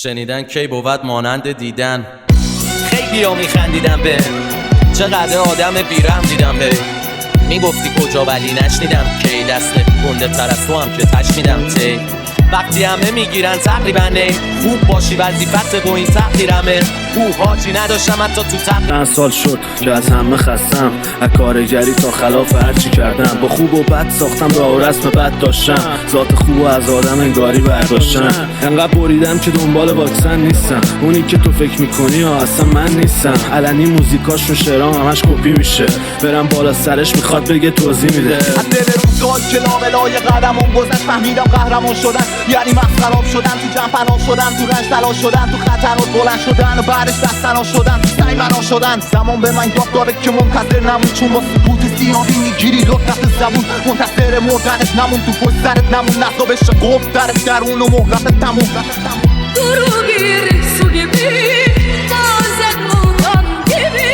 شنیدن کی بود مانند دیدن. خیلی ها میخندیدم به چقدر آدم بیرم دیدم به میگفتی کجا ولی نشنیدم کی دست گنده تر از تو هم که تشنیدم تی وقتی همه میگیرن تقریبا نی خوب باشی وظیفت با این تقدیرمه حاجی نداشتم حتی تو چند سال شد که از همه خستم از کارگری تا خلاف هرچی کردم با خوب و بد ساختم راه و رسم بد داشتم ذات خوب و از آدم انگاری برداشتم انقدر بریدم که دنبال واکسن نیستم اونی که تو فکر میکنی اصلا من نیستم علنی موزیکاشون شعرام همش کپی میشه برم بالا سرش میخواد بگه توضیح میده از دل روزگار که لابلای قدمون گذشت فهمیدم قهرمان شدن یعنی مسخراب شدن تو جمع پناه شدن تو رنج تلاش شدن تو خطرات بلند شدن و بعدش دستنا شدن تو سعی بنا شدن زمان به من یاد داره که منتظر نمون چون با سکوت سیاهی میگیری لطفت زبون منتظر مردنش نمون تو پشت سرت نمون نصابش گفت درت درون و مهلت تموم Duru bir su gibi bazen muğdan gibi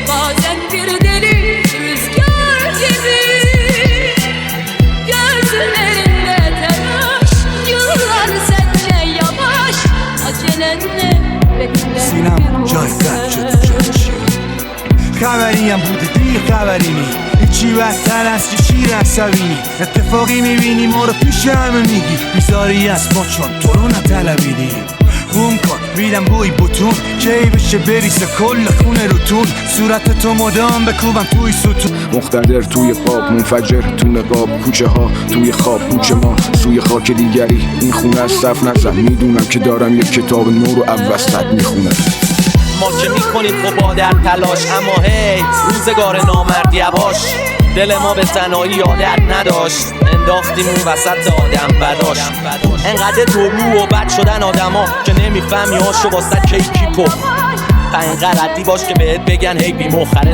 bazen bir deli rüzgar gibi gözlerinde telaş yıllar seninle yavaş acelenle bekle سینم جای قد شده جای چی خبریم بوده دیگه خبری نی هیچی بدتر از که شیر عصبینی اتفاقی میبینی ما رو پیش همه میگی بیزاری از ما چون تو رو نطلبیدیم بوم کن میدم بوی بوتون کی بشه بریسه کل خونه روتون صورت تو مدام بکوبم توی ستون مقتدر توی پاپ منفجر تو نقاب کوچه ها توی خواب کوچه ما سوی خاک دیگری این خونه از صف نزن میدونم که دارم یک کتاب نو رو اوسط میخونم ما که میکنیم خب با در تلاش اما هی روزگار نامردی عباش دل ما به تنهایی عادت نداشت انداختیم اون وسط آدم بداش انقدر درو و بد شدن آدما که نمیفهمی هاشو واسه کی پخت اینقدر ردی باش که بهت بگن هی بی مخره